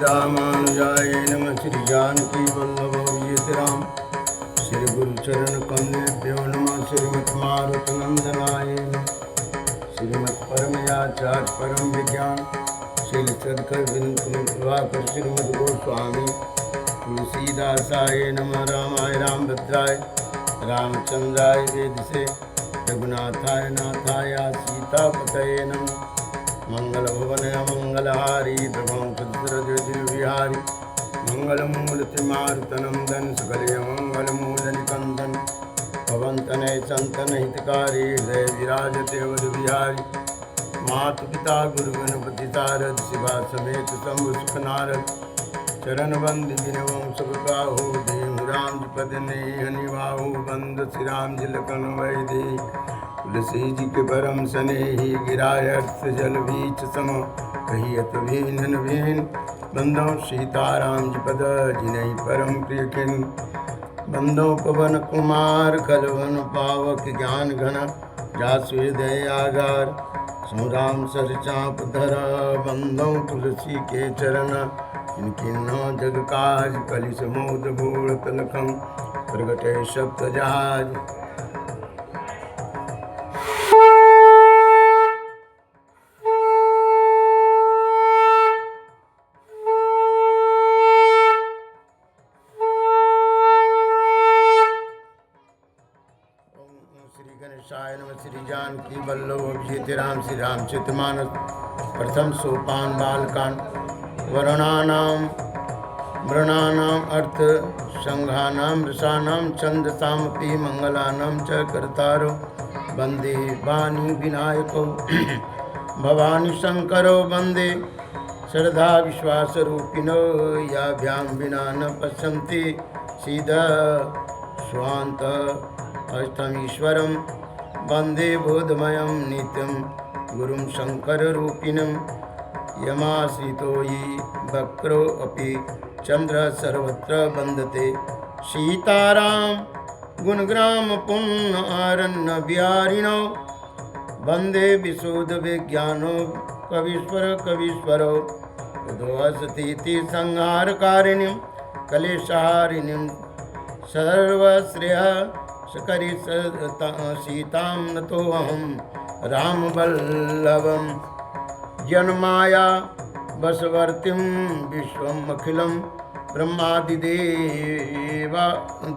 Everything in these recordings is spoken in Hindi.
रामानुजाय नमः। श्री जानकी वल्लभ राम। श्री गुरुचरण कमलेभ्यो नमः। श्रीमत् मारुत नंदनाय नमः। श्रीमत् परमयाचार्य परम विज्ञान श्री सदकर प्रभाकर श्रीमद् गोस्वामी तुलसीदासाय नमः। रामाय रामभद्राय रामचंद्राय वेदसे रघुनाथाय नाथाय सीतापतये नमः। मंगल भवन मंगलहारी विहारी मंगलमूर्ति मारुतनंदन सकलय मंगल मूल निकंदन पवन तनय संतन हितकारी हृदय विराजते अवध बिहारी। मातु पिता गुरु गणपति सारद शिवा समेत शंभु सुख नारद चरण बंद विनवं सब काहू देहु राम पद निवाहु बंद श्री राम जिलकन वैदे तुलसी जी के परम स्नेही गिराय अर्थ जल बीच सम कहियत भीन भीन बंदो सीताराम जी पद जिनहि परम प्रिय किन बंदो पवन कुमार खलवन पावक ज्ञान घन जासु हृदय आगार सुराम सर चाप धर बंदो तुलसी के चरण इनकिन्नो जग काज कलि समोद बूढ़ तलखम प्रगटे सप्त जहाज। श्री जानकी वल्लभ राम। श्री रामचरितमानस प्रथम सोपान बालकांड। वर्णानाम अर्थ संघानाम रसानां छंदसामपि मंगलानां च कर्तारो वंदे वाणी विनायको भवानी शंकरो वंदे श्रद्धा विश्वास रूपिणो याभ्यां विना न पश्यन्ति सीधा स्वांत अष्टमीश्वरम वंदे बोधमयं नित्यं गुरुं शंकररूपिणं यमाश्रितो हि वक्रो अपि चंद्र सर्वत्र वंदते सीताराम गुणग्राम पुण्य आरण्य बिहारिणो वंदे विशुद्ध विज्ञानो कवीश्वरो उद्वसतीति संहारकारिणीं कलेशहारिणीं सर्वश्रेय सकरी सीतां नतोऽहं रामवल्लभं जन्माया वशवर्तीं विश्वम् अखिलं ब्रह्मादिदेवा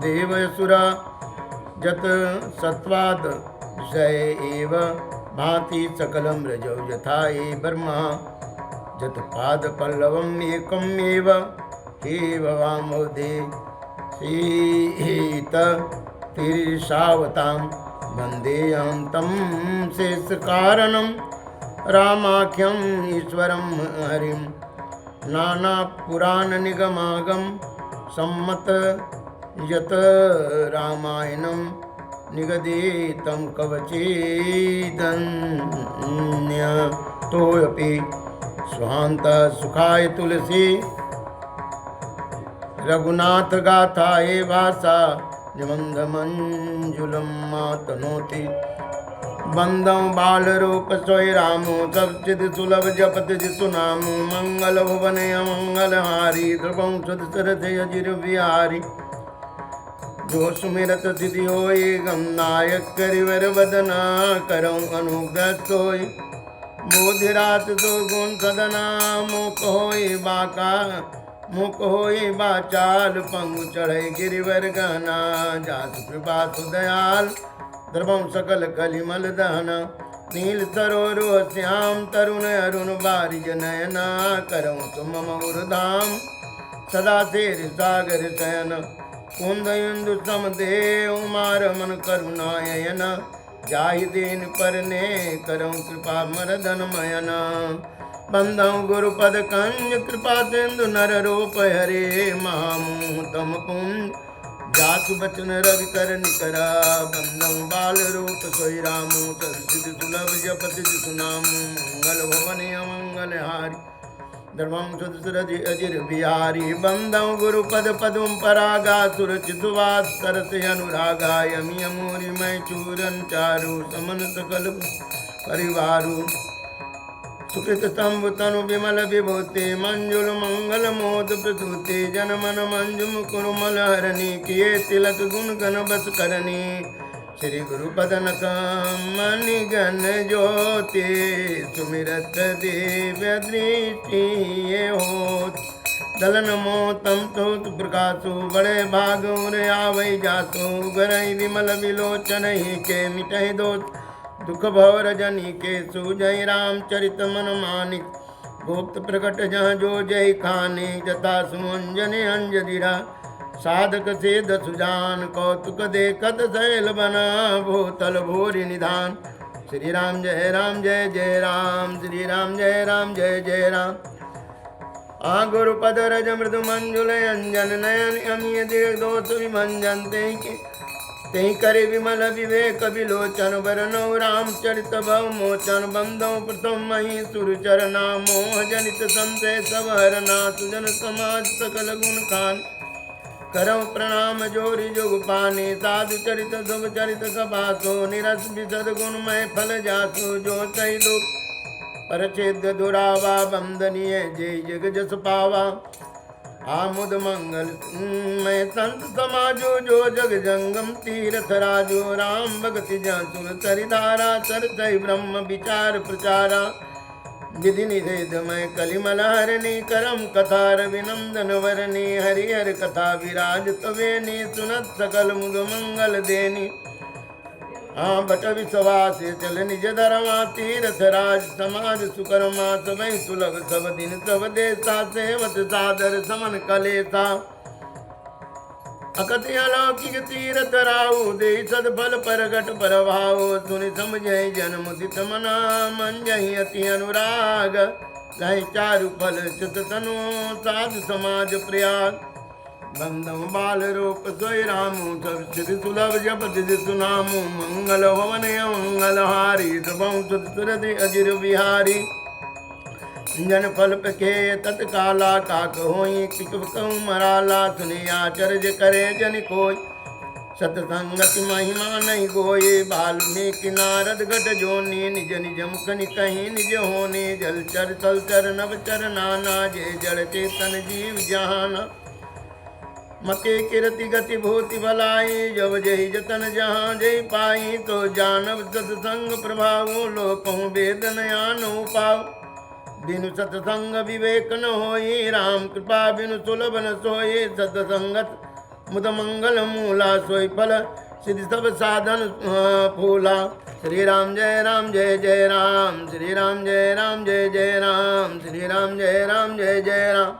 देवसुरा जत सत्वाद विषय एव भाति सकलं रजौ यथा ये ब्रह्मा जत पादपल्लवम् एकमेव हे भवामोदे सीत तिरिशावतां वन्देऽहं तं शेषकारणं रामाख्यम् ईश्वरं हरिं नानापुराणनिगमागम सम्मत यत रामायणं निगदितं कवचेदन्यतोऽपि स्वान्तः सुखाय तुलसी रघुनाथ गाथाये भाषा निबंधमंजुलम मातनोति बंदं बालरूप सोय रामो सचिद सुलभ जपत जिसु नामो मंगल भुवन मंगलहारी ध्रुवं सुध सरथय अजिर बिहारी जो सुमिरत सिद्धि होय गम नायक करिवर वदना करऊं अनुग्रह सोय बोधिरात दो गुण सदना मुख होय बाका मुख होय बाचाल पंगु चढ़े गिरिवर गहना जासु कृपा सुदयाल द्रवम सकल कलिमल दहन नील सरोरो श्याम तरुण अरुण बारिज नयना करऊं सुमम उर्धाम सदा शेर सागर शयन कुंद इंदु समदेव मार मन करुणायन जाहि दीन परने करऊं कृपा मरदन मयन बंदं गुरुपद कंज कृपा सिंधु नर रूप हरे महामूह तम कुंज जासु बचन रवि कर निकरा बंदं बाल रूप सोई रामो सदसिद सुलभ जपति सुनामो मंगल भवन मंगल हारी धर्मं सुदसरज अजिर बिहारी बंदं गुरुपद पदुम परागा सुरचित सुवास सरस अनुरागा यमि अमूरि मैं चूरन चारु समन सकल परिवारु सुकृत तंबु तनु विमल विभूति मंजुल मंगल मोद प्रसूति जन मन मंजु मुकुर मल हरणी किए तिलक गुण गण बस करनी श्री गुरु पदन मणि गण ज्योति सुमिरत दिव्य दृष्टि ये होत दलन मोतम तोत प्रकाशु बड़े भाग आवै जासु गरई विमल विलोचन ही के मिटहि दोष दुख भव रजनी के सुजय रामचरित मन मानिक गुप्त प्रकट जहाँ जो जय खाने जता सुमंजन अंजदिरा साधक से सुजान कौतुक देखत शैल बना भूतल भूरि निधान श्री राम जय जय राम श्री राम जय जय राम आ गुरुपद रज मृदु मंजुल अंजन नयन अमीय दीर्घ दोष विभंजन ते करे विमल विवेक विलोचन वरनौ रामचरित भव मोचन बंदौ प्रथम मही सुरचरना मोह जनित संशय सब हरना सुजन समाज सकल गुण खान करौ प्रणाम जोरि जोग पाने साधु चरित शुभ चरित सभासो निरस विशद गुणमय फल जासो जो सही दुख परचेद दुरावा बंदनीय जय जग जस पावा आमुद मंगल मैं संत समाजो जो जग जंगम तीर्थ राजो राम भगति जासुर तरिधारा सरसई ब्रह्म विचार प्रचारा विधि निषेध मैं कलिमल हरणी करम कथा रविनंदन वरणी हरिहर कथा विराज तवेनी सुनत सकल मुद मंगल देनी बट विश्वास चल निज धर्मा तीर्थ राज समाज सुकर्मा सब सुलभ सब दिन सब देसा सेवत सादर समन कलेसा अकति अलौकिक तीर्थ राहु दे सदफल प्रगट प्रभाव सुनि समझै जन मुदित मना मन जहि अति अनुराग लहि चारु फल चित तनु साधु समाज प्रयाग बंदम बाल रूप सोई रामू सब सिद्धि सुलभ जपति सुनामू मंगल भवन मंगल हारी सबं सुरति अजिर बिहारी जन फल पके तत्काला काक होई कहूँ मराला सुनि आचर्य करे जन कोई सतसंगति महिमा नहीं गोये वाल्मीकि नारद घट जोनी निज निज मुख कहीं निज होने जलचर तलचर नवचर नाना जय जड़ चेतन जीव जहाना मते कीर्ति गति भूति भलाई जब जय जतन जहाँ जय पाई तो जानव सत्संग प्रभाव लोकहूँ वेद नयान पाओ बिनु सत्संग विवेक न होई राम कृपा बिनु सुलभ न सोये सत्संगत मुद मंगल मूला सोई फल सिद्धि सब साधन फूला श्री राम जय जय राम श्री राम जय जय राम श्री राम जय जय राम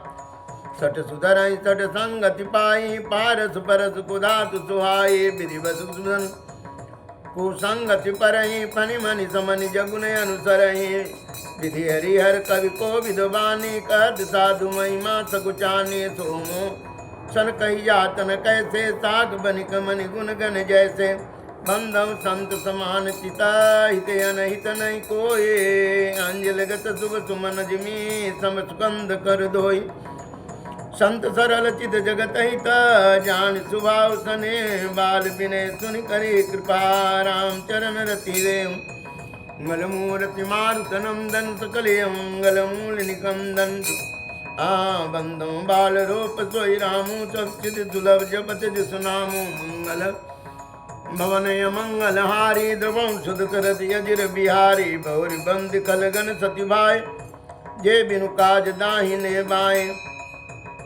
सठ सुधरई सठ संगति पाई पारस परस कुदातु सुहाई विधिवत सुधन कुसंगति परही फनि मनि समनि जगुन अनुसरही विधि हरिहर कवि को विद्वानी कहत साधु महिमा सकुचानी सोमो सन कही जातन कैसे साग बनिक मनि गुण गण जैसे बंधव संत समान चिता हित अनहित नहीं कोई अंजल गत शुभ सुमन जिमी सम सुगंध कर दोई संत सरल चित जगत हित जान सुभाव सने बाल विनय सुनि करी कृपा राम चरण रति देव मंगल मूर्ति मारुत नंदन सकले मंगल मूल निकंदन बंदो बाल रूप सोई रामू सब चित दुलभ जपत सुनामू मंगल भवन मंगल हारी द्रवं सुध करत यजिर बिहारी भौरि बंद खलगन सति भाई जे बिनु काज दाहिने बाएं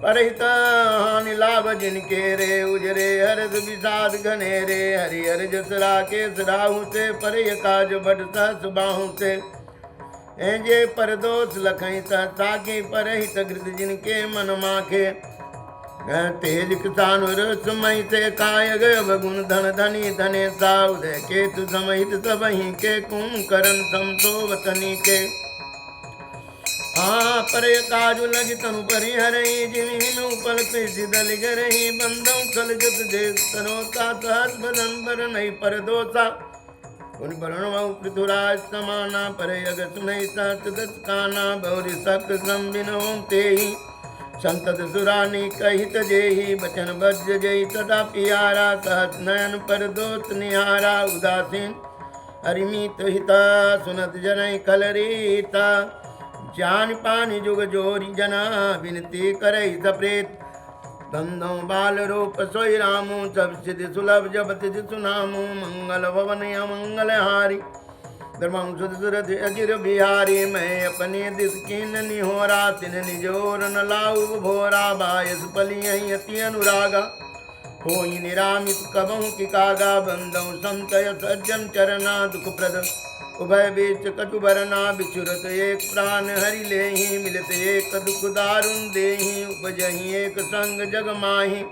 परहित हानि लाभ जिनके रे उजरे हरद विषाद घने रे हरिहर जसरा के सराहू से परय काज बट सहस बाहू से जे परदोष लखई साके परहित गृद जिनके मन माखे तेज किसान समय से काय गय बगुन धन धनी धने सा उदय केतु समहित सबही के कुंकरण समतो वतनी के पर काजु लगी तनु परिहरही जिमि हिम उपल कृषि दल गरही बंदौ खल जत दे तनोता सहस बदन बर नहीं पर दोसा उन बरण पृथुराज समाना पर यग सुनई सत दस काना बहुरी सक सम बिनो तेहि संतत सुरानी कहित जेहि बचन बज जय सदा पियारा सहस नयन पर दोष निहारा उदासीन हरिमीत हिता सुनत जनई कलरीता चान पानी जुग जोरी जना विनती करे सप्रेत बंदों बाल रूप सोई रामू सब सिद्धि सुलभ जब तिथि सुनामू मंगल भवन मंगल हारी धर्मं सुरथ अजिर बिहारी मैं अपने दिस कीन निहोरा तिन निजोर न लाऊ भोरा बायस पलियं अति अनुरागा होई निरामित कबहु की कागा बंदों संतय सज्जन चरना दुख प्रद उभय बीच कटु बरना बिचुरत एक प्राण हरि लेहि मिलत एक दुख दारुण देहि उपजहि एक संग जग माहि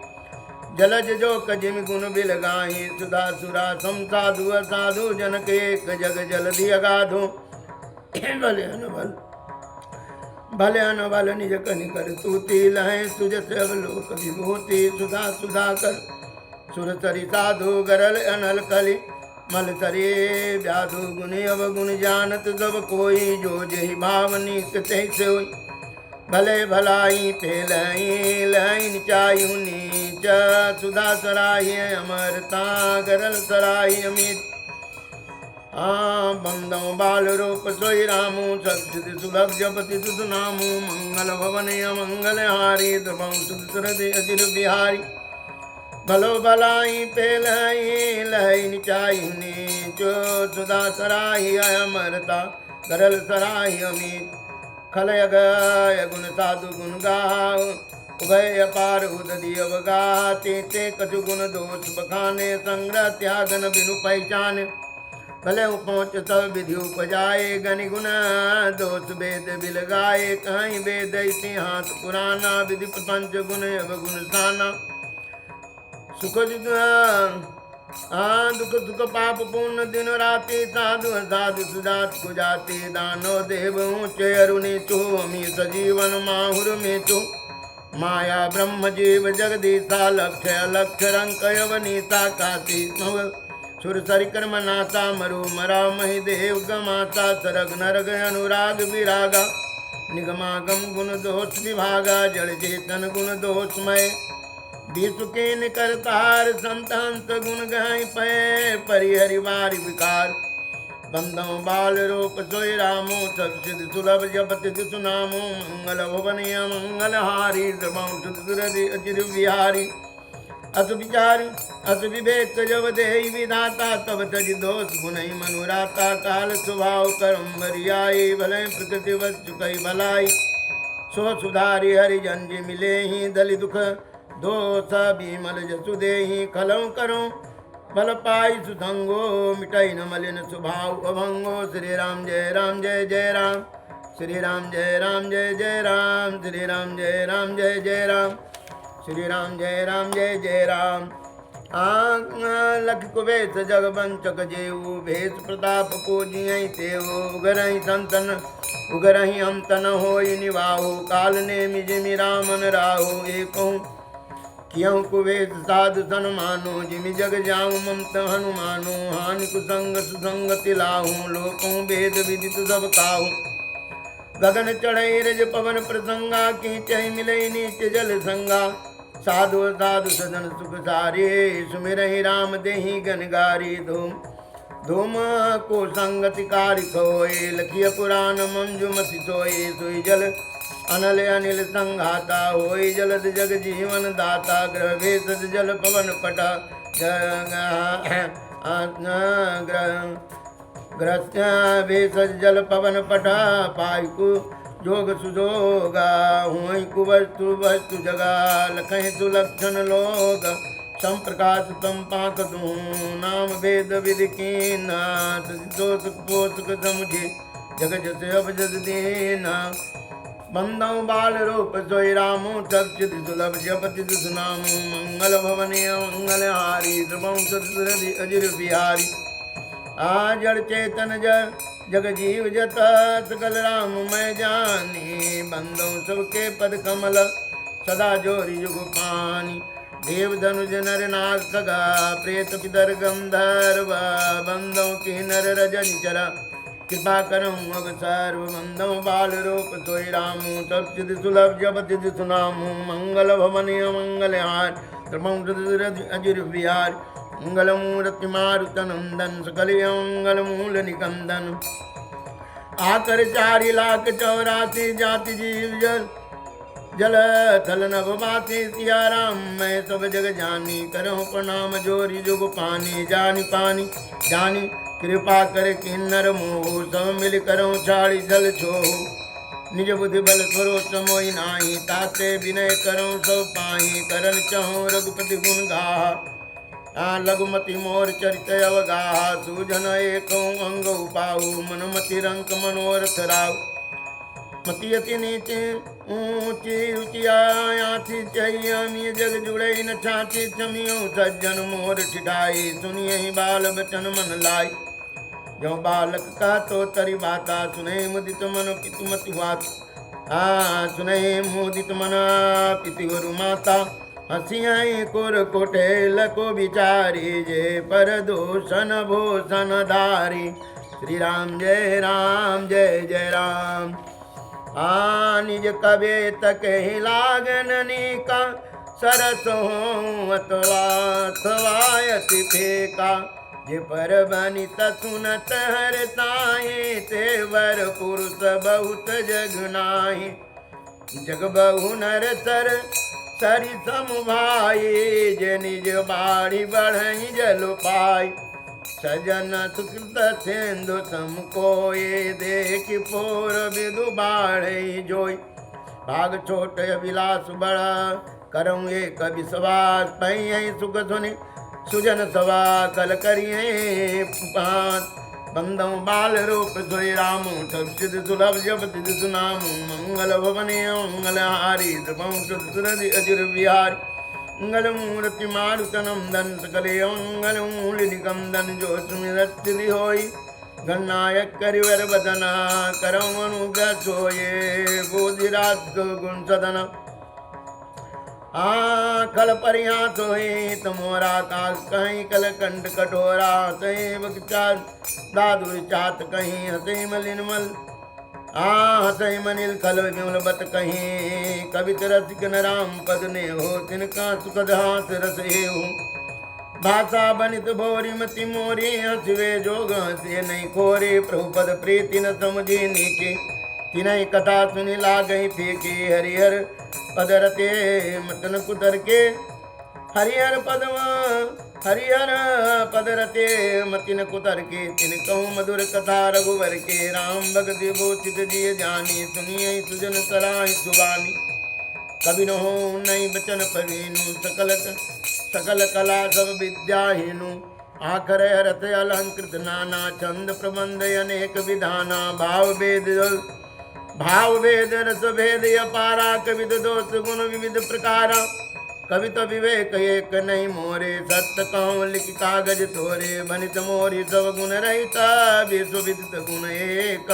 जलज जो कजिम गुण बिलगाहि सुधा सुरा सम साधु असाधु जनक एक जग जलधि अगाधो भले अनबल निज कनिकर तूति लहे सुजस अवलोक विभूति सुधा सुधा कर सुर सरि साधु गरल अनल कलि मल तरे व्याधु गुण अवगुण जानत सब कोई जो जही भावनी ते सोई भले भलाई पेलई लइन चायु नीच सुधा सराही अमरता गरल सराही अमित बंदों बाल रूप सोई रामू सत्य सुलभ जपति सुध नामू मंगल भवन मंगल हारी द्रवं सुरद अजिर बिहारी भलो भलाई पेलई लहन चायुनी चो सुधा सराही अमरता करल सराही अमित खलय गय गुण साधु गुण गाओ उभय अपार उदधि अवगाते ते कछु गुण दोष बखाने संग्रह त्यागन बिनु पहचान भले पहुँच सब विधि उपजाए गनि गुण दोष वेद बिलगाए कहीं वेद इतिहास पुराना विधि पंच गुण अवगुण साना सुख दुख सुख पाप पूर्ण दिन राति साधु साधु सुजात कुजाति दानो देव ऊंचे अरुणी चो अमी सजीवन माहुर में चो माया ब्रह्म जीव जगदीशा लक्ष्य अलक्ष्य रंक यवनीता काशी सुर सरि कर्म नाता मरु मरा मही देव गमाता सरग नरग अनुराग विरागा निगमागम गुण दोष विभागा जड़ चेतन गुण दोषमय विश्व के निकरतार संतांत गुण गाय पे परिहरि वारि विकार बंदों बाल रूप सोई रामो सब सिद्ध सुलभ जपति सुनामो मंगल भवन मंगल हारी द्रवं सुरधि अचिर बिहारी अस विचार अस विवेक जब देहि विधाता तब तज दोष गुण मनुराता काल स्वभाव कर्म बरियाई भले प्रकृति वस्तु कई भलाई सो सुधारी हरिजन जी मिले ही दलि दुख दोष बीमल जसु देहि खलौ करो बल पाई सुसंगो मिटाई न मलिन स्वभाव अभंगो श्री राम जय जय राम श्री राम जय जय राम श्री राम जय जय राम श्री राम जय राम लख कुबेश जग बंचक जेऊ भेष प्रताप पूजिय तेऊ उगरहि संतन उगरहि हम तन होई निवाहु काल ने मिजिमि रामन राहु एकहु क्यों कुवेद साधु सन मानो जिमि जग जाऊं ममत हनुमानो हानि कुसंग सुसंग तिलाहूं लोकों वेद विदित सब काहू गगन चढ़ई रज पवन प्रसंगा की चह मिले नीच जल संगा साधु साधु सदन सुख सारे सुमिरहि राम देहि गनगारी धूम धूम को संगति कारी खोए लखिय पुराण मंजुमति सोए सोई जल अनल अनिल संघाता होई जलद जग जीवन दाता ग्रह भेषज जल पवन पटा ग्रह भेषज जल पवन पटा पायकु जोग सुजोगा हुई कुवस्तु वस्तु जगा लखह सुलक्षण लोग संप्रकाश तम पाक दूं नाम वेद विधि की नाथ दोष पोषक समुझे जग जस अब जस देना बंदों बाल रूप सोई रामो सब चित सुलभ जपति सुनामो मंगल भवन मंगल हारी द्रवं सुरधि अजिर बिहारी आजड़ चेतन जग जीव जत सकल राम मैं जानी बंदों सबके पद कमल सदा जोरी युग पानी देव धनुज नर नाग सगा प्रेत पितर गंधर्व बंदों की नर रजन चरा कृपा करऊँ अब सर्वबंदों बाल रूप सोई रामू सब सिद्धि सुलभ जपति सुनामू मंगल भवन मंगल हार द्रवं अजिर बिहार मंगल मूर्ति मारुत नंदन सकल मंगल मूल निकंदन आकर 4,84,000 जाति जीव जल जल थल नभ बाते सिया राम मैं सब जग जानी करो प्रणाम जोरी जुग पानी जानी पानी जानी कृपा कर किन्नर मोह सब मिल करो छाड़ी जल छो निज बुद्धि बल स्वरो समोई नाही ताते विनय करो सब पाही करन चहो रघुपति गुण गा लघुमति मोर चरित अवगाह सूजन एक अंग उपाहु मनमति रंक मनोरथ राव मति अति नीचे ऊंची रुचियाथी चाहिए जग जुड़े न छाती छमियो सज्जन मोर ठिठाई सुनिए ही बाल बचन मन लाई जो बालक का तो तरी बाता सुने मुदित मन पितु मति बात सुने मुदित मन पिति गुरु माता हसियाई कुर कोटेल को विचारी जे पर दोषण भूषण धारी श्री राम जय राम निज कबे तक ही लागन का सरसो अथवायति फेका जे पर बनित सुनत हर साहे तेवर पुरुष बहुत जग नाहि जग बहु नर सर सरि समभाई जे निज बाड़ी बढ़ई जल पाई सजन सुकृत सेंधु सम कोये देख पोर विदु बाढ़ई जोई भाग छोट विलास बड़ा करऊँ एक विश्वास पई सुख सुनि सुजन सवा कल करिए बंदों बाल रूप सोई राम सब सिद्ध सुलभ जब तिद सुनाम मंगल भवने मंगल हारी सुरधि अजुर विहारी मंगल मूर्ति मारुतनम धन सकले मंगल मूल निकंदन जो सुमिरति होई गणनायक करिवर बदना करम अनुग्रह सोये बोधिराज गुण सदन कल परिया सोहे तमोरा काल कहीं कल कंठ कठोरा तैव दादुर चात कहीं हसे मलिनमल हसे मनिल खल विमल बत कहीं कवित रसिक न राम पद ने हो तिनका सुखद हाथ रस हो भाषा बनित भोरी मति मोरी हसवे जोग हसे नहीं खोरे प्रभु पद प्रीति न समझे नीके तिनहि कथा सुनि लागई फेंके हरिहर पदरते मतन कुतर के हरिहर पदरते मतिन कुतर के तिन कहूँ मधुर कथा रघुवर के राम भगति बोचित जिय जानी सुनिए सुजन सराय सुबानी कवि न हो नहीं बचन पवीनु सकल कला सब विद्याहीनु आखर रथ अलंकृत नाना छंद प्रबंध अनेक विधाना भाव वेद रस भेद अपारा कवित दोष गुण विविध प्रकारा कवित विवेक एक नहीं मोरे सत्य कहूँ लिख कागज थोरे बनित मोरी सब गुण रहिता विश्वविदित गुण एक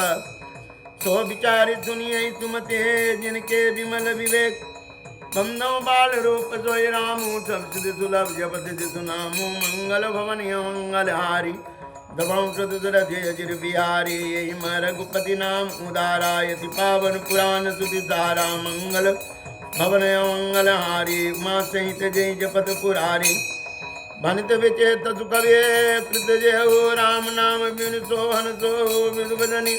सो विचारि सुनिए सुमते जिनके विमल विवेक बंदो बाल रूप सोई रामू सब सिद्ध सुलभ जप सिद्ध सुनामू मंगल भवन मंगल हारी दबंसुरधिर बिहारी यही रघुपति नाम उदारा यति पावन पुराण सुधि सारा मंगल भवन मंगल हारी उमा सहित जय जपत पुरारी भनित विचेत सुकवे कृत जय हो राम नाम बिन सोहन सो विदुबदनी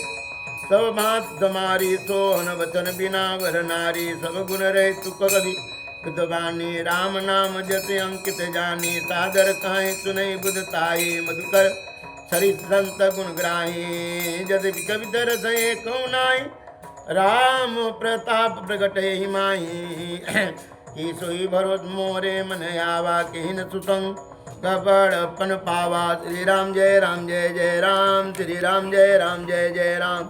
सब भात समारी सोहन वचन बिना वर नारी सब गुण रहे सुख कवि कृतवानी राम नाम जस अंकित जानी सादर कहे सुनई बुधताई मधुकर सरित संत गुण ग्राही यदि कवित रस कौनाई राम प्रताप प्रगट ही माही की सोई भरोस मोरे मन आवा किन सुसंग गबड़पन पावा श्री राम जय राम श्री राम जय राम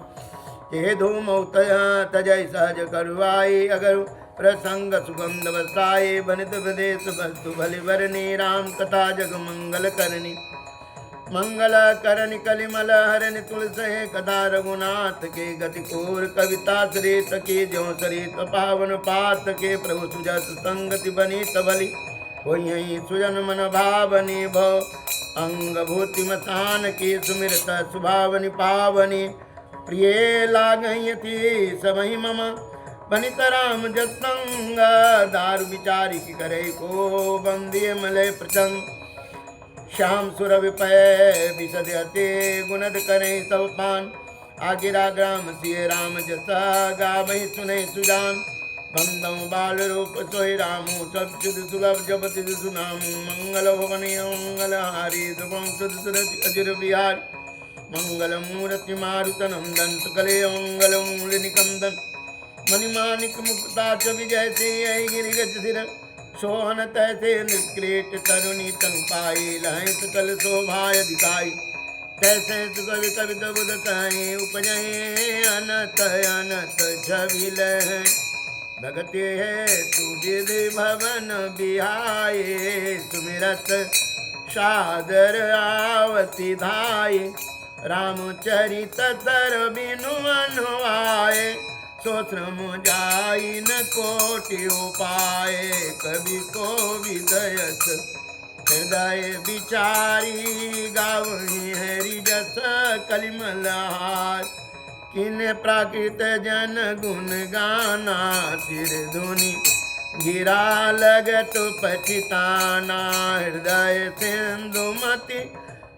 ये धूम तजय सहज करवाई अगर प्रसंग सुगंध बसाई बनित विदेश वस्तु भली वरनी राम कथा जग मंगल करनी मंगल करन कलिमल हरन तुलसे कदा रघुनाथ के गति कोर कविता श्रेत के जो सरित पावन पात के प्रभु सुजस संगति बनी तबली होई सुजन मन भावनी भव अंग भूति मसान की सुमिरत सुभावनी पावनी प्रिय लागयति सबहि मम बनित राम जसंग दारु विचारी की करे को बंदिय मलय प्रसंग श्याम सुर विपय विशदते गुणद करे सब पान आगिरा ग्राम सिय राम जसा गावहि सुने सुजान बंदम बाल रूप सोई रामू सब चिद सुलभ जब तिद सुनामू मंगल भवनी मंगल हारी ध्रुवं सुदसरज अजिर बिहार मंगल मूर्ति मारुत नंदन सकले मंगल मूल निकंदन मणिमानिक मुक्ता च विजय से गिरि गज सिर सोहन तैसे निष्क्रेट तरुणी तनु पाई लहै सकल शोभाय दिखाई तैसे सुकल कवित बुध कहे उपजय अनत अनत छविल भगते है तू विधि भवन बिहाए सुमिरत सादर आवती धाये रामचरित तर बिनु अनुआए सोश्रम जाई न कोटि उपाय कवि को विदयस हृदय विचारी गावहि हरि जस कलिमलहार किन प्राकृत जन गुण गाना सिर धुनि गिरा लगत पछिताना हृदय सिंधुमति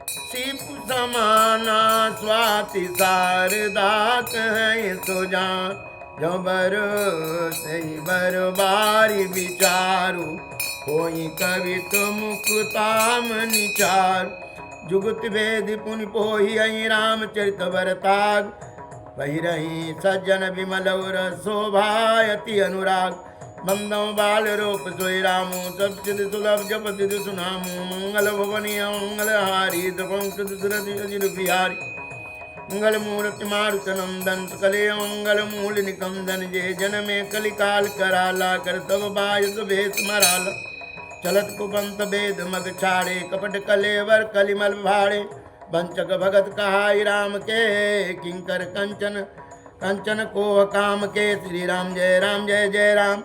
शिव समाना स्वाति शारदा कहें सुजान जो बर सही बर बारी विचारु कोई कवि तो मुक्ताम निचार जुगत वेद पुनि पोहि अहि रामचरित बरताग वही रही सज्जन विमल शोभायति अनुराग बंदो बाल रूप सोई रामू सब चिद सुलभ जप तिद सुनामू मंगल भवनी मंगल हारी द्रवं सुदसरज बिहारी मंगल मूर्ति मारुत नंदन सकले मंगल मूल निकंदन जे जन में कलिकाल कराला कर तब बायस भेष मराल चलत कुपंत वेद मग छाड़े कपट कलेवर कलिमल भाड़े वंचक भगत कहाई राम के किंकर कंचन कंचन को काम के श्री राम जय जय राम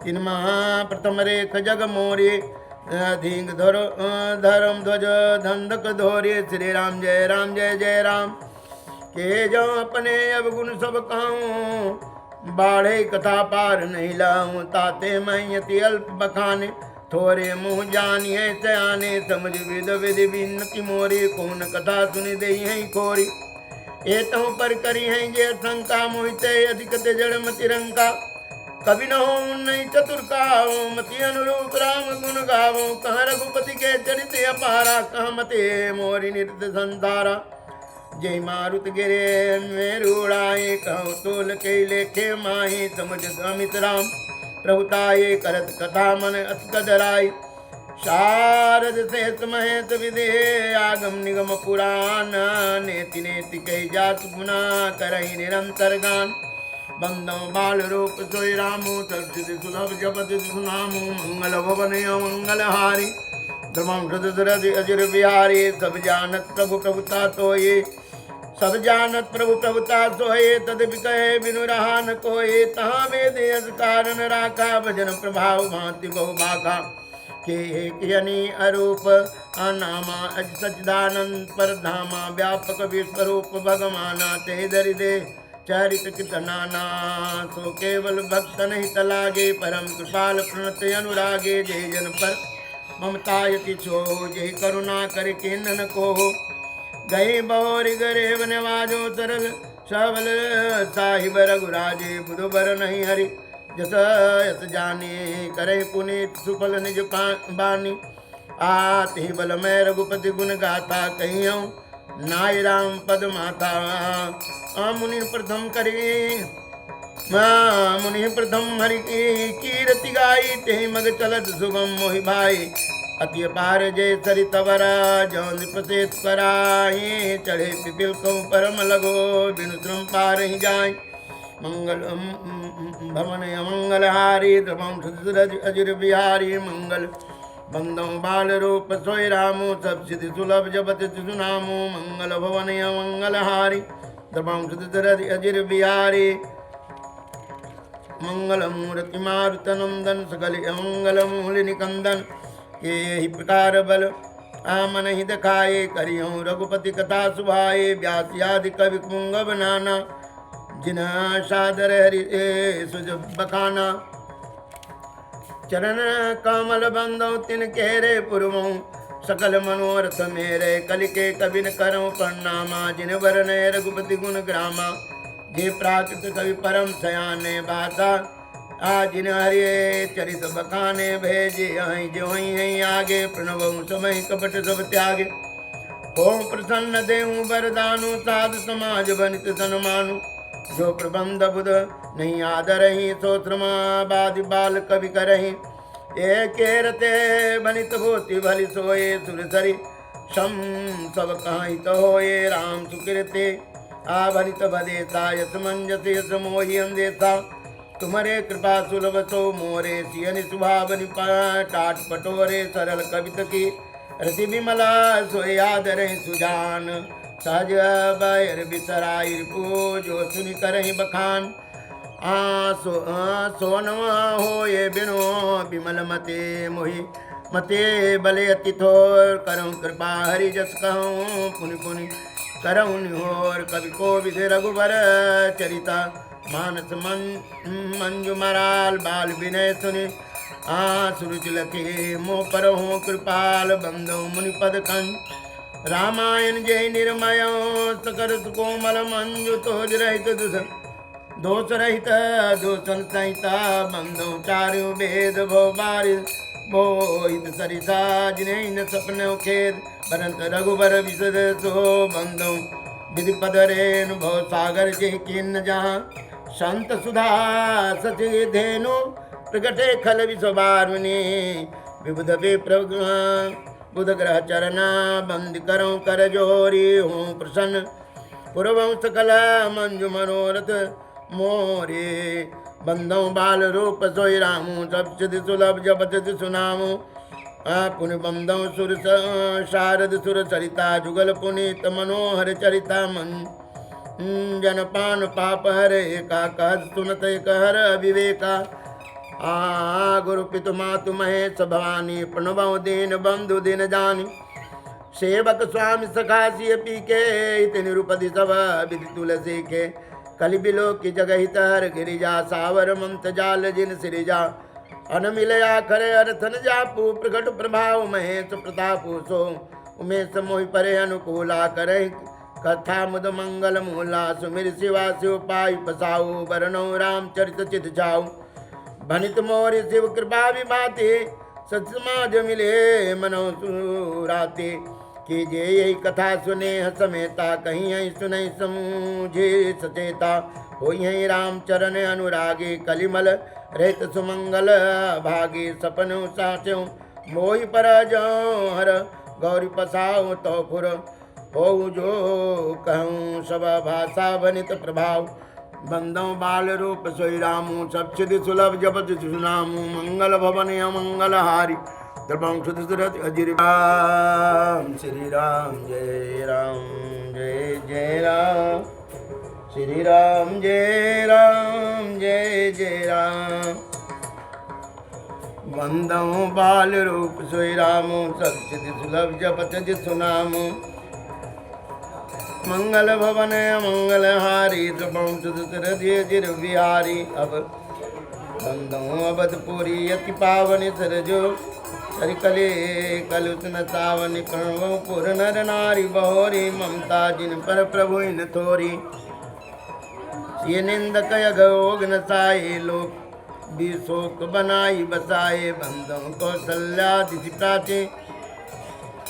तीन महाप्रथम रेख जग मोरे धींग धर्म ध्वज धंधक धोरे श्री राम जय राम के जो अपने अवगुण सब कहूँ बाढ़े कथा पार नहीं लाऊं ताते मैयति अल्प बखाने थोरे मुँह जानिए सयाने समझ विद विधि विनति मोरे कौन कथा सुनि दई है खोरी ए तहु पर करी है जे शंका मोहिते अधिक ते जड़ मति रंका कभी न हो नहीं चतुर काओ मति अनुरूप राम गुण गावो कहाँ रघुपति के चरित अपारा कहाँ मते मोरी नृत्य संसारा जय मारुत गिरे मेरुड़ाए कहूँ तोल के लेखे माही समझ अमित राम प्रभुताये करत कथा मन अतकदराय शारद शेष महेश विदे आगम निगम पुराण नेति नेति कही जात गुना करहि निरंतर गान बंदो बाल रूप सोई रामू सर्वसिद्धि सुलभ जपति सुनामू मंगल भवन मंगल हारी ध्रुवं सुदसरज अजिर बिहारी सब जानत प्रभु प्रभुता तोये सब जानत प्रभु प्रभुता सोए तद कहे बिनु रहा न कोए तहाँ वेद यस कारण राखा भजन प्रभाव भांति बहु बाका के एक यनि अरूप अनामा अज सच्चिदानंद पर धामा व्यापक विश्वरूप भगवाना ते दरिदे चरित कितनाना सो केवल भक्त नहीं तलागे परम कृपाल प्रणत अनुरागे जय जन पर ममता यति छो जय करुणा कर किन्नन को गई बौरी गरीब नवाजो सरल सबल साहिब रघुराजे बुध बर नहीं हरि जस यस जानी करे पुनीत सुफल निज बानी आति बल मैं रघुपति गुण गाथा कहियो नाय राम पद माता मुनि प्रथम करी मुनि प्रथम हरि की कीर्ति गाई ते मग चलत सुगम मोहि भाई अति पार जय सरित वरा जो निपसेत कराए चढ़े पिपिल को परम लगो बिनु श्रम पार ही जाए मंगल भवन मंगल हारी ध्रुवं सुदसरज अजिर बिहारी मंगल बंदो बाल रूप सोई रामू सब सिद्धि सुलभ जपति सुनामू मंगल भवन मंगल हारी ध्रुवं सुदसरज अजिर बिहारी मंगल मूर्ति मारुत नंदन सकल मंगल मूल निकंदन ये ही प्रकार बल आमन ही दिखाए करियो रघुपति कथा सुभाए व्यास आदि कवि कुंगव नाना जिन सादर हरि सुज बखाना चरण कमल बंदो तिन केरे पुरमो सकल मनोरथ मेरे कलि के कबिन करऊं प्रणामा जिन वरने रघुपति गुण ग्रामा जे प्राकृत कवि परम सयाने बासा जिन हरिये चरित बखाने भेजे अहि जो ही आगे प्रणव समय कपट सब त्यागे ओम प्रसन्न देहु वरदानु साधु समाज बनित सन्मानु जो प्रबंध बुध नहीं आदरहि सोत्रमाबादि बाल कवि करहि एक रते बनित होती भली सोए सुरसरी सम सब कहीं तो होए राम सुकृते आभरित भदेता यस मंजस यस मोहि अंदेता तुम्हारे कृपा सुलभ सो मोरे सियनि सुभावनि टाट पटोरे सरल कवित की रति विमला सोय आदर सुजान सहज बैर बिसराई पूजो सुनि करहि बखान सोनवा हो ये बिनो विमल मते मोहि मते बले अति थोर करऊँ कृपा हरि जस कहूँ पुनि पुनि करऊँ निहोर कवि को विधि रघुबर चरिता मानस मंजु मराल बाल विनय सुनि सुरुच लखे मोह पर हो कृपाल बंदो मुनिपद कंज रामायण जय निर्मय सकल कोमल मंजु तोज रहित दोष रहित दोषन संहिता बंदो चारु वेद भो बारि बोहित सरिता जिन्हें सपन खेद बरंत रघुबर विशद सो बंदो विधि पद रेणु भव सागर जय किन्न जहाँ संत सुधा सची धेनु प्रकटे खल विश्वबारुनि विबुध बुध ग्रह चरना बंद करो कर जोरी हूँ प्रसन्न पूर्वं सकल मंजु मनोरथ मोरे बंदों बाल रूप सोई रामू सब सिद्धि सुलभ जपत सुनामू पुनि बंदों सुर शारद सुर सरिता जुगल पुनीत मनोहर चरिता मन जनपान पाप हरे का कह सुनत कहर विवेका गुरु पितु मातु महेश भवानी प्रणव दीन बंधु दिन जानी सेवक स्वामी सखासी पी के निरुपति सब विधि तुलसी के कलि बिलो की जगह तर गिरिजा सावर मंत जाल जिन सिरिजा अन मिलया खरे अर्थन जापू प्रकट प्रभाव महेश प्रतापु सो उमेश मोहि परे अनुकूला करे कथा मुद मंगल मूला सुमिर शिवा शिव पाई पसाऊ बरनौ रामचरित चित जाऊ भनित मोर शिव कृपा विभाते सत समाज मिले मनो सुराते कीजे यही कथा सुने समेता कहीं यही सुने समझे सचेता हो यही रामचरण अनुरागे कलिमल रहित सुमंगल भागे सपन साच्यो मोहि पर जो हर गौरी पसाऊ तो खुर हो जो कहूँ सब भाषा बनित प्रभाव बंदों बाल रूप सोई रामू सब सिद्धि सुलभ जपत सुनामू मंगल भवन अमंगल हारी द्रवं सुध सुरत अजिर राम श्री राम जय राम जय जय राम श्री राम जय राम जय जय राम बंदों बाल रूप सोई रामू सब सिद्धि सुलभ जपत सुनामू मंगल भवन मंगल हारी जिर बिहारी अब बंदों अवधपुरी अति पावन सरजो हरिकले कलुष न सावन प्रणव पुर नर नारी बहोरी ममता जिन पर प्रभु इन थोरी ये निंदक यघोग न साए लोक विशोक बनाई बसाए बंदों कौशल्या दिशि प्राचे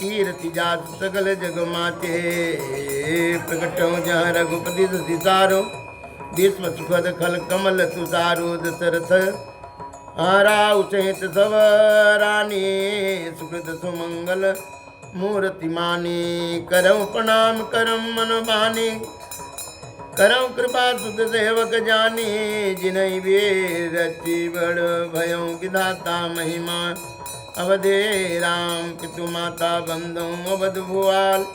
कीर्ति जात सकल जग माते प्रकटो जहाँ रघुपति दिसारो विश्व सुखद खल कमल तुषारो दशरथ राउ सहित सब रानी सुकृत सुमंगल मूर्ति मानी करम प्रणाम करम मन बानी करम कृपा सुध सेवक जानी जिन्हि वीर रचि बड़ भयो विधाता महिमा अवधे राम पितु माता बंधु अवध भुआल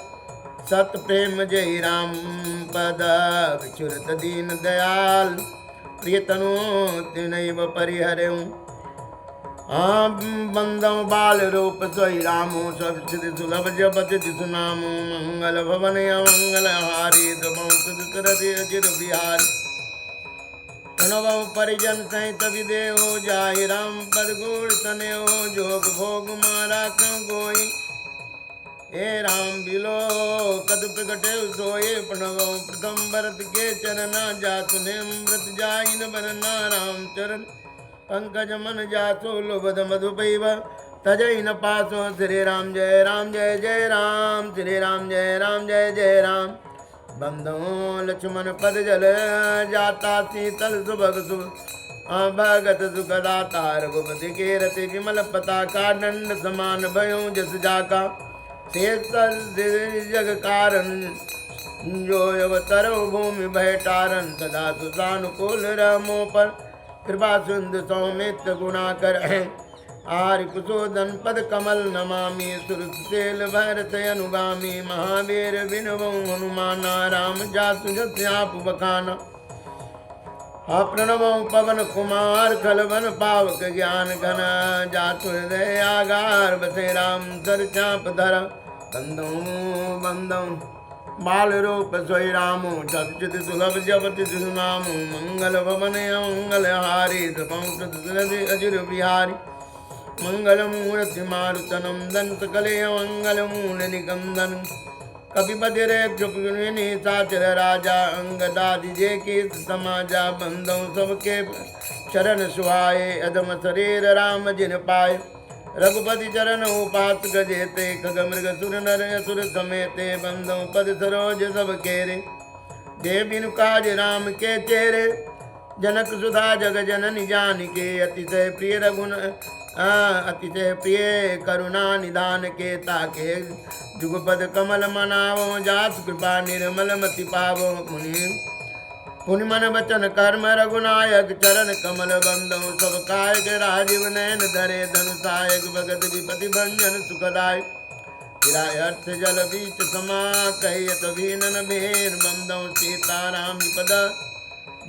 सत प्रेम जय राम पद विचुरत दीन दयाल प्रियतनु तिनैव परिहरऊँ बंदौ बाल रूप सोई रामो सब सिद्धि सुलभ जपत सुनामो मंगल भवन अमंगल हारी द्रवं सुध सुरत अजिर बिहारी प्रणव परिजन सहित विदेहो जाहि राम पद गुण तनयो जोग भोग मारा क्यों गोई हे राम बिलो कद प्रगटे सोए प्रणव प्रथम भरत के चरना जातु ने मृत जाइन बनना राम चरण पंकज मन जासो लोभद मधुपैव तजई न पासो श्री राम जय जय राम श्री राम जय जय राम बंदो लक्ष्मण पद जल जाता शीतल सुभग सुभ भगत सुखदाता रघुपति के रति विमल पताका दंड समान भयो जस जाका शेष जग कारण जो अवतर भूमि भयटारन सदा सुसानुकूल रमो पर कृपा सिंधु सौमित्र गुणाकर आर्य कुशोदन पद कमल नमामि सुरसेल भरत अनुगामी महावीर विनवो हनुमाना राम जासु जस्याप बखाना प्रणवो पवन कुमार खलवन पावक ज्ञान घन जातु हृदय आगार बसे राम सर चाप धर बंदो बंदो बाल रूप सोई रामो सचित सुलभ जपति सुनामो मंगल भवन मंगल हारी अजिर बिहारी मंगल मूर्ति मारुतनम दंत कले मंगल मूल निकंदन कपिपति रे कृपनि साचर राजा अंगदादि जे की समाजा बंदों सबके चरण सुहाए अदम शरीर राम जिन पाए रघुपति चरण उपास गजेते खग मृग सुर नर असुर समेते बंदों पद सरोज सब केरे देविनु काज राम के चेरे जनक सुधा जग जननी जानिके अतिशय प्रिय रघुन अतिशय प्रिय करुणा निदान के ताके जुगपद कमल मनावो जास कृपा निर्मल मति पावो मुनि मन वचन कर्म रघुनायक चरण कमल बंदो सब कायक राजीव नयन धरे धनुषायक भगत विपति भंजन सुखदाय गिराय अर्थ जल बीच समा कहियत भीनन भेर बंदो सीताराम पद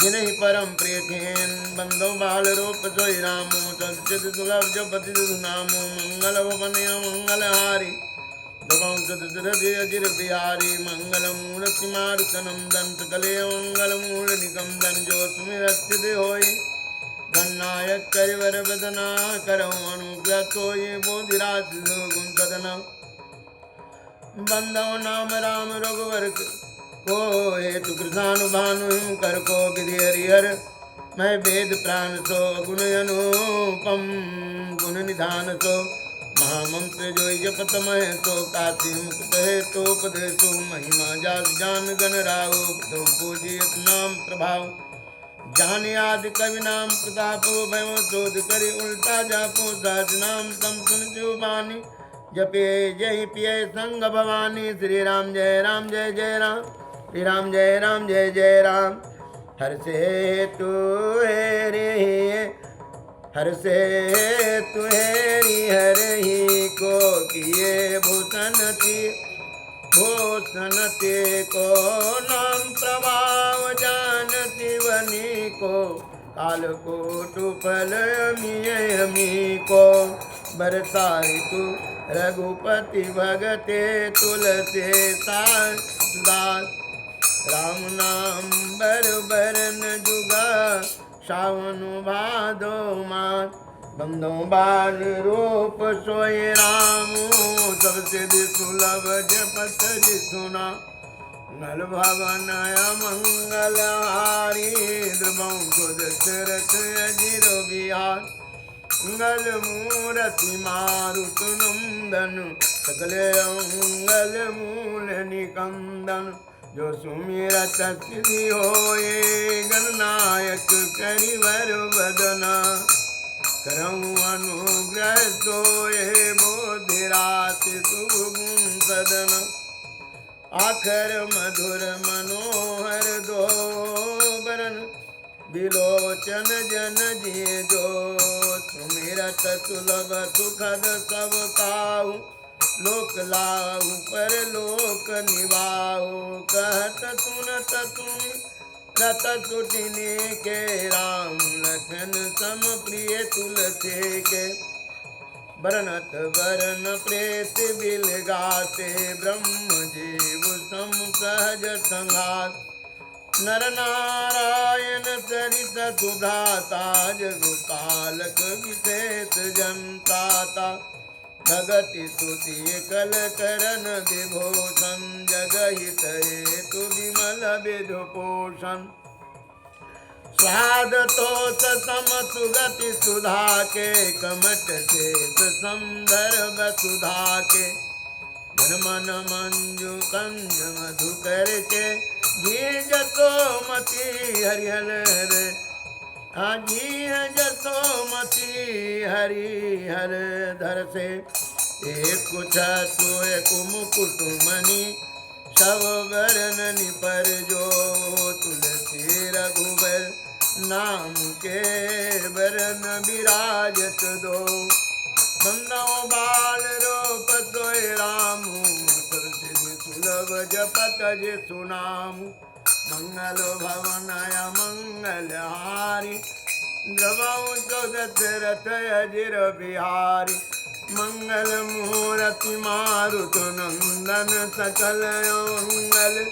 जिन्हि परम प्रिय खेन बंदो बाल रूप सोई रामो सचित सुलभ जपति नामो मंगल भवन मंगल हारी अजिर बिहारी मंगल मूर्ति मारुतनम दंत कले मंगल मूल निकंदन जो सुमिरस्थित होय गणनायक करिवर बदना करो अनुग्रह सोये बोधिराज गुण सदना बंदो नाम राम रघुवर को हेतु कृष्णानु भानु कर को विधि हरिहर मैं वेद प्राण सो गुण अनुपम गुण निधान सो महामंत्र जो जपत मह तो काति मुक्त है तो उपदेशो महिमा जास जान गण राहो प्रथम पूजियत नाम प्रभाव जान आदि कवि नाम प्रताप भय शोध करी उल्टा जापो सहज नाम तम सुन जुबानी जपे जय पिय संग भवानी श्री राम जय जय राम श्री राम जय राम हर से तू रे हर से तुहेरी हर ही को किए भूषण ते को नाम प्रभाव जानती वनी को काल को टुफल अमी को बरसाई तू रघुपति भगते तुलसे सुदास राम नाम बरन जुगा सावन भादो मास बंदो बाल रूप सोए राम सबसे सुलभ जपत सुना नल भवन मंगल हारी ध्रुवं दशरथ अजिर बिहार मंगल मूर्ति मारुत नंदन सकले मंगल मूल निकंदन जो सुमिरत सिद्धि होए गणनायक करिवर बदना करऊँ अनुग्रह सोए बोधिराति सुगुण सदन आखर मधुर मनोहर दो बरन बिलोचन जन जिए जो सुमिरत सुलभ सुखद सब काहू लोक लाहू पर लोक निवाहू कहत सुनत तुम रत सुटिने के राम लखन सम प्रिय तुलसी के बरनत बरन प्रेत बिल गाते ब्रह्म जीव सम सहज संघात नर नारायण चरित सुधाता जगु पालक विशेष जनताता भगति स्तुति कल करन विभूषण जगहित हेतु विमल विधुपोषण स्वाद तोष सम सुगति सुधा के कमट से संदर्भ सुधा के मन मंजू कंज मधु करके जी जसोमती हरिहर रे जी जसोमती हरिहर धर से एक कुछ सो एक मुकुट मणि सब वरन पर जो तुलसी रघुबर नाम के वरन विराजत दो बंदो बाल रूप सोय रामू सिद्धि सुलभ जपत जे सुनामु मंगल भवनय मंगलहारी द्रवौ चौदथ रथ अजिर बिहारी मंगल मूर्ति मारुत नंदन सकल मंगल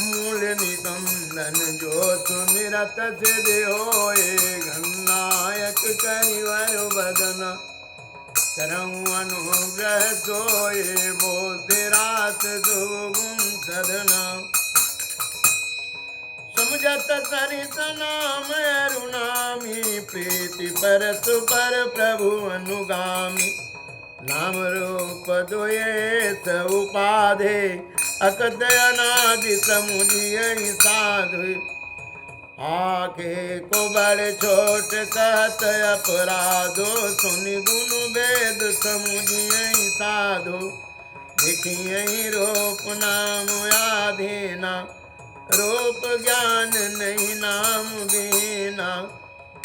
मूल निकंदन जो सुमिरत सिद्धि होए गणनायक करिवर बदन करऊँ अनुग्रह सोए बोधि रात सुगुण सदना समझत सरित नाम अरुणामी प्रीति परस पर प्रभु अनुगामी नाम रूप दोये स उपाधे अकद अनादि समुझिय साधु आके को बड़े छोट कहत अपराधो सुनि गुण वेद समुझिय साधु देखिए रूप नाम आधीना रूप ज्ञान नहीं नाम बीना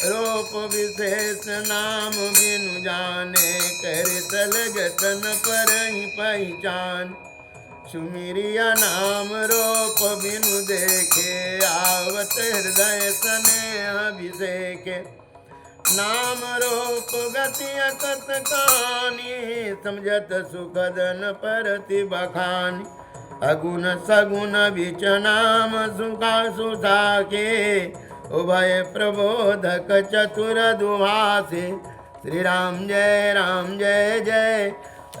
रूप विशेष नाम बिनु जाने कर सलगतन पर ही पहचान सुमिरिया नाम रूप बिनु देखे आवत हृदय स्नेह अभिषेके नाम रूप गति अकत कहानी समझत सुखदन परति बखानी अगुण सगुण बिच नाम सुखा सुधा के उभय प्रबोधक चतुर दुभाषे श्री राम जय जय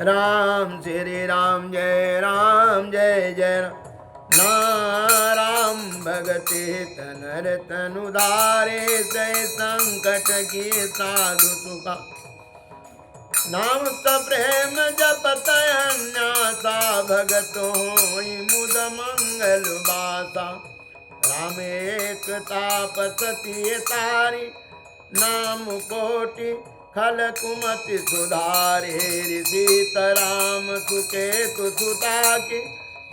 राम श्री राम जय जय नाराम भगति तनर तनुधारे जय संकट की साधु सुखा नाम स प्रेम जपत अन्यासा भगत होई मुद मंगल बासा राम एक तापसती तारी नाम कोटि खल कुमति सुधारे ऋषित राम सुकेतु सुता की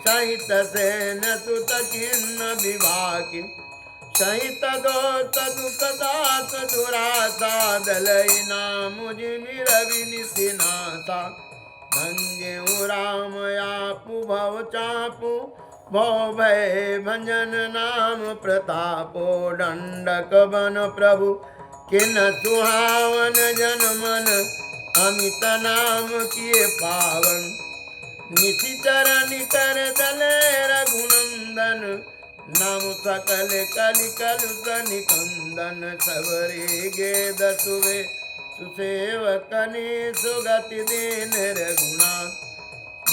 सहित सेन सुत किन्न विभागी सहित दोस्त दुख दास दुरासा दलई नाम जिमि रवि निसिनासा धन्य राम आपु भव चापु भव भय भंजन नाम प्रतापो दंडक बन प्रभु किन सुहावन जन मन अमित नाम किए पावन निशिचरण कर दले रघुनंदन नाम सकल कलि कलुष निकंदन सबरे गेद सुवे सुसेवकनि सुगति दीन रघुनाथ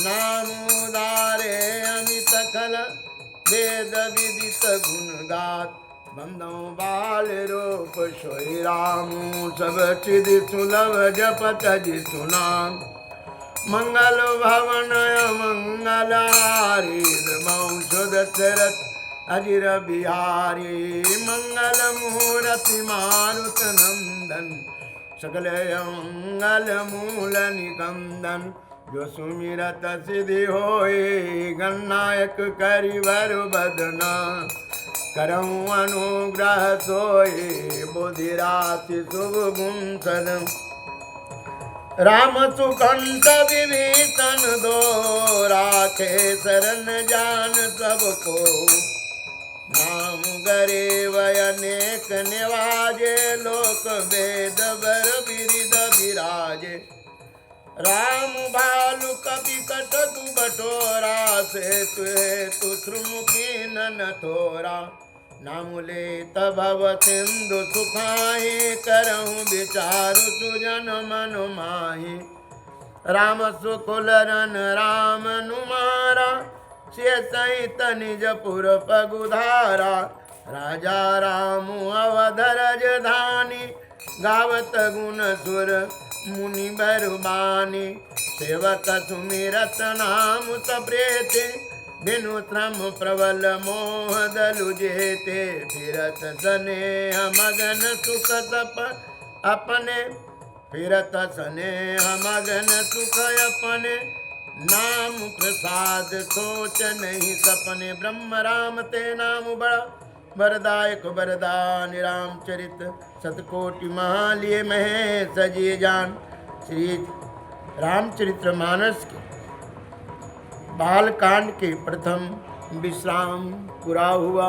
नाम उदारे अमित खल वेद विदित गुण गात बंदो बाल रूप सोई राम सब चिद सुलभ जपत जिसु नाम मंगल भवन मंगल हारी वंश दशरथ अजिर बिहारी मंगल मूर्ति मारुत नंदन सकल मंगल मूल निकंदन जो सुमिरत सिद्धि होए गणनायक करिवर बदना करऊँ अनुग्रह सोए बुद्धि राशि शुभ गुण सदम राम सुकंठ विभीषण दो राखे शरण जान सबको नाम गरेव अनेक निवाजे लोक वेद बर बिरिद विराजे राम भालु कपि कटकु बटोरा से तु श्रुमुखी न थोरा नाम ले तभव सिंधु सुखाए करहूँ विचारु सुजन मन माही राम सुकुल रन राम नुमारा से सहित निजपुर पगुधारा राजा राम अवधरज धानी गावत गुण सुर मुनि बरुबानी सेवक सुमिरत नाम सप्रेते बिनु श्रम प्रबल मोह दलु जेते फिरत स्नेह मगन सुख तप अपने फिरत स्नेह मगन सुख अपने नाम प्रसाद सोच नहीं सपने ब्रह्म राम ते नाम बड़ा वरदायक वरदान रामचरित सतकोटि महालिए महेश सजिए जान। श्री रामचरितमानस के बालकांड के प्रथम विश्राम पूरा हुआ।